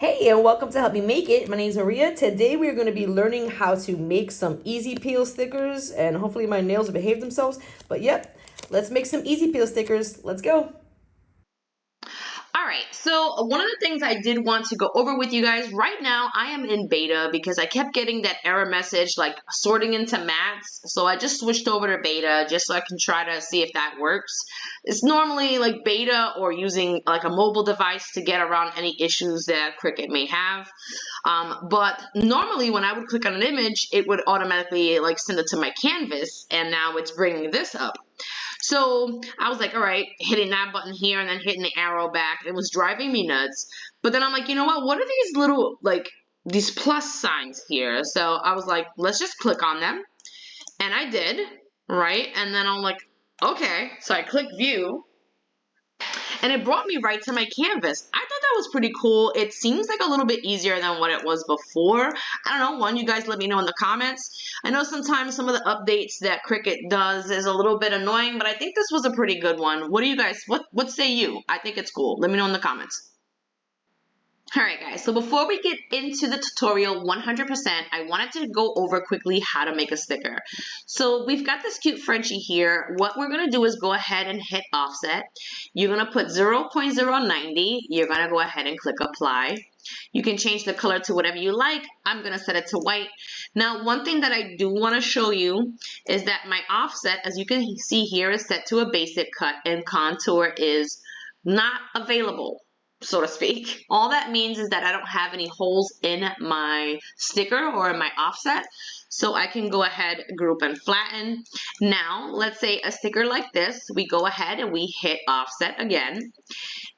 Hey, and welcome to Help Me Make It. My name is Maria. Today we're going to be learning how to make some easy peel stickers, and hopefully my nails will behave themselves. But yep, let's make some easy peel stickers. Let's go. All right, so one of the things I did want to go over with you guys right now, I am in beta because I kept getting that error message like sorting into mats. So I just switched over to beta just so I can try to see if that works. It's normally like beta or using like a mobile device to get around any issues that Cricut may have. But normally when I would click on an image, it would automatically like send it to my canvas, and now it's bringing this up. So I was like, all right, hitting that button here and then hitting the arrow back. It was driving me nuts. But then I'm like, you know what are these little, like, these plus signs here? So I was like, let's just click on them. And I did, right? And then I'm like, okay. So I clicked view. And it brought me right to my canvas. I thought that was pretty cool. It seems like a little bit easier than what it was before. I don't know, one, you guys let me know in the comments. I know sometimes some of the updates that Cricut does is a little bit annoying, but I think this was a pretty good one. What do you guys, what say you? I think it's cool. Let me know in the comments. Alright guys, so before we get into the tutorial 100%, I wanted to go over quickly how to make a sticker. So we've got this cute Frenchie here. What we're going to do is go ahead and hit offset. You're going to put 0.090. You're going to go ahead and click apply. You can change the color to whatever you like. I'm going to set it to white. Now, one thing that I do want to show you is that my offset, as you can see here, is set to a basic cut and contour is not available, so to speak. All that means is that I don't have any holes in my sticker or in my offset, so I can go ahead, group and flatten. Now, let's say a sticker like this, we go ahead and we hit offset again,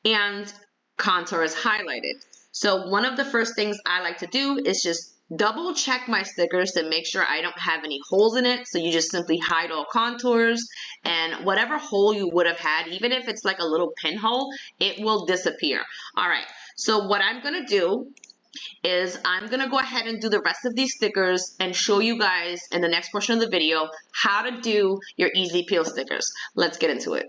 and contour is highlighted. So one of the first things I like to do is just double check my stickers to make sure I don't have any holes in it. So you just simply hide all contours, and whatever hole you would have had, even if it's like a little pinhole, it will disappear. All right, so what I'm gonna do is I'm gonna go ahead and do the rest of these stickers and show you guys in the next portion of the video how to do your easy peel stickers. Let's get into it.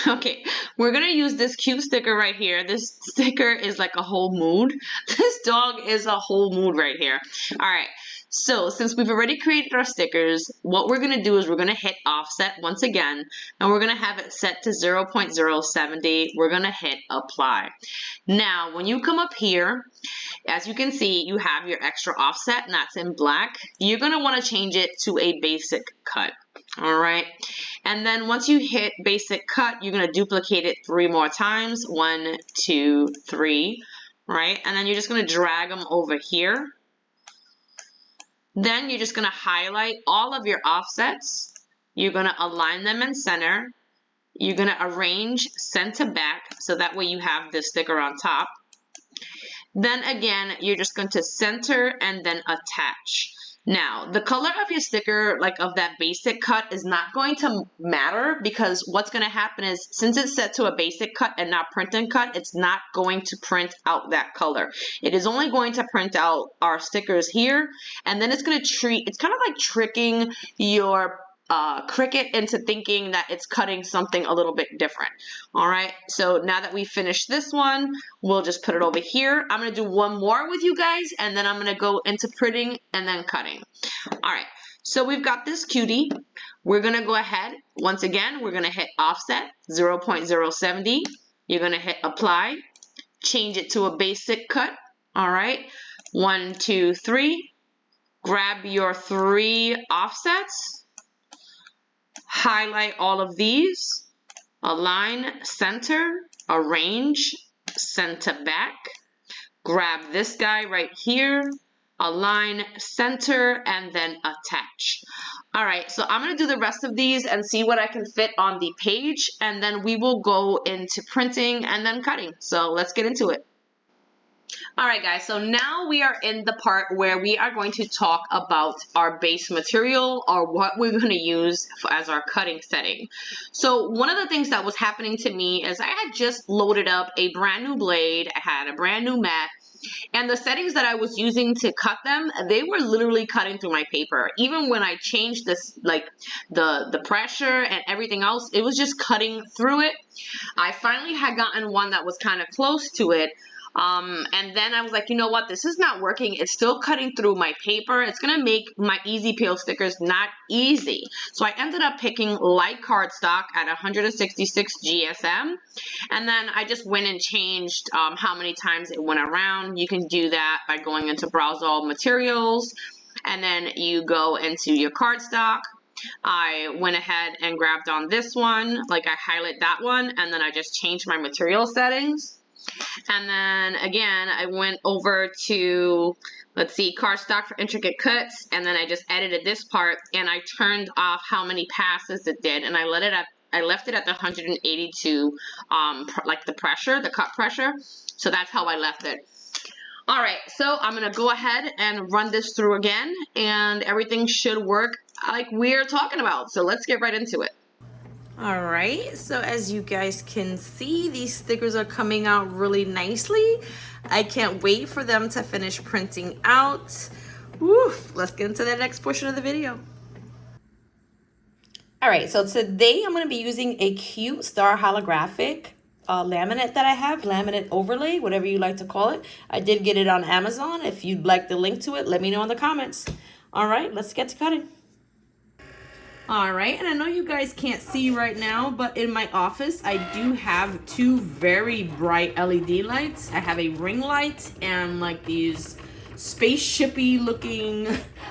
Okay, we're gonna use this cute sticker right here. This sticker is like a whole mood. This dog is a whole mood right here. All right, so since we've already created our stickers, what we're gonna do is we're gonna hit offset once again, and we're gonna have it set to 0.070. We're gonna hit apply. Now, when you come up here, as you can see, you have your extra offset, and that's in black. You're gonna wanna change it to a basic cut. All right, and then once you hit basic cut, you're going to duplicate it 3 more times. 1, 2, 3, right? And then you're just going to drag them over here. Then you're just going to highlight all of your offsets. You're going to align them in center. You're going to arrange center back so that way you have the sticker on top. Then again, you're just going to center and then attach. Now, the color of your sticker, like of that basic cut, is not going to matter, because what's going to happen is, since it's set to a basic cut and not print and cut, it's not going to print out that color. It is only going to print out our stickers here, and then it's going to it's kind of like tricking your Cricut into thinking that it's cutting something a little bit different. All right, so now that we finished this one, we'll just put it over here. I'm gonna do one more with you guys, and then I'm gonna go into printing and then cutting. All right, so we've got this cutie. We're gonna go ahead, once again, we're gonna hit offset 0.070. You're gonna hit apply, change it to a basic cut. All right, 1, 2, 3. Grab your 3 offsets. Highlight all of these, align, center, arrange, center back, grab this guy right here, align, center, and then attach. All right, so I'm gonna do the rest of these and see what I can fit on the page, and then we will go into printing and then cutting. So let's get into it. Alright guys, so now we are in the part where we are going to talk about our base material, or what we're going to use as our cutting setting. So one of the things that was happening to me is I had just loaded up a brand new blade, I had a brand new mat, and the settings that I was using to cut them, they were literally cutting through my paper. Even when I changed this, like the pressure and everything else, it was just cutting through it. I finally had gotten one that was kind of close to it. And then I was like, you know what? This is not working. It's still cutting through my paper. It's going to make my easy peel stickers not easy. So I ended up picking light cardstock at 166 GSM. And then I just went and changed how many times it went around. You can do that by going into Browse All Materials. And then you go into your cardstock. I went ahead and grabbed on this one. Like I highlight that one. And then I just changed my material settings. And then again, I went over to, let's see, cardstock for intricate cuts, and then I just edited this part, and I turned off how many passes it did, and I left it at the 182, like the pressure, the cut pressure. So that's how I left it. All right, so I'm gonna go ahead and run this through again, and everything should work like we're talking about. So let's get right into it. All right, so as you guys can see, these stickers are coming out really nicely. I can't wait for them to finish printing out. Woo, let's get into the next portion of the video. All right, so today I'm going to be using a cute star holographic laminate that I have, laminate overlay, whatever you like to call it. I did get it on Amazon. If you'd like the link to it, let me know in the comments. All right, let's get to cutting. All right, and I know you guys can't see right now, but in my office, I do have two very bright LED lights. I have a ring light and like these spaceshipy looking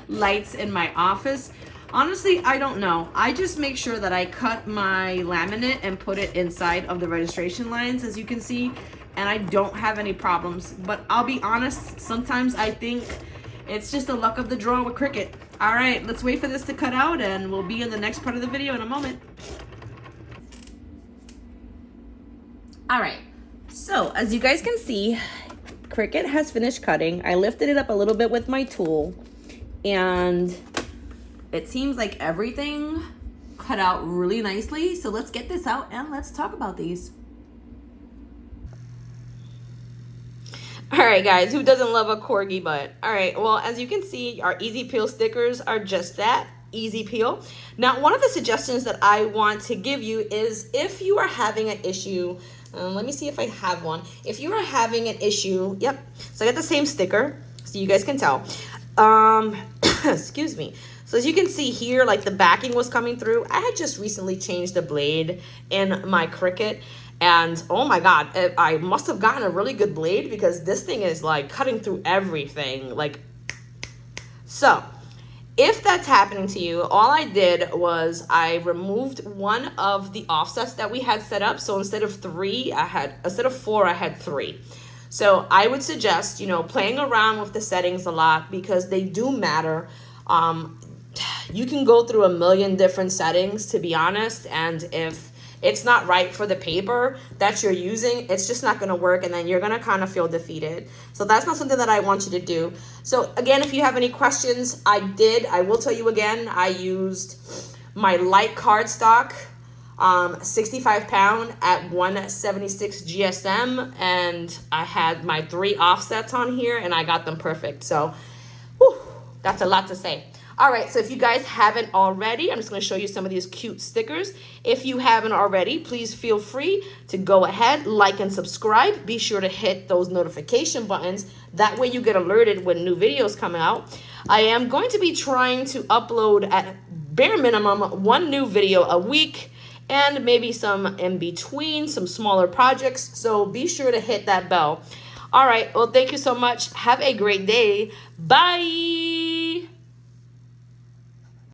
lights in my office. Honestly, I don't know. I just make sure that I cut my laminate and put it inside of the registration lines, as you can see, and I don't have any problems. But I'll be honest, sometimes I think it's just the luck of the draw with Cricut. All right, let's wait for this to cut out, and we'll be in the next part of the video in a moment. All right, so as you guys can see, Cricut has finished cutting. I lifted it up a little bit with my tool, and it seems like everything cut out really nicely. So let's get this out and let's talk about these. All right, guys, who doesn't love a corgi butt? All right, well, as you can see, our easy peel stickers are just that, easy peel. Now, one of the suggestions that I want to give you is if you are having an issue, let me see if I have one. If you are having an issue, yep, so I got the same sticker, so you guys can tell. Excuse me. So as you can see here, like the backing was coming through. I had just recently changed the blade in my Cricut. And oh my God, I must have gotten a really good blade because this thing is like cutting through everything. Like, so if that's happening to you, all I did was I removed one of the offsets that we had set up. So instead of four, I had 3. So I would suggest, you know, playing around with the settings a lot because they do matter. You can go through a million different settings, to be honest, and if it's not right for the paper that you're using, it's just not going to work, and then you're going to kind of feel defeated. So that's not something that I want you to do. So again, if you have any questions, I will tell you again, I used my light cardstock, 65 pound at 176 GSM, and I had my 3 offsets on here, and I got them perfect. So whew, that's a lot to say. All right, so if you guys haven't already, I'm just going to show you some of these cute stickers. If you haven't already, please feel free to go ahead, like and subscribe. Be sure to hit those notification buttons. That way you get alerted when new videos come out. I am going to be trying to upload at bare minimum 1 new video a week and maybe some in between, some smaller projects. So be sure to hit that bell. All right, well, thank you so much. Have a great day. Bye.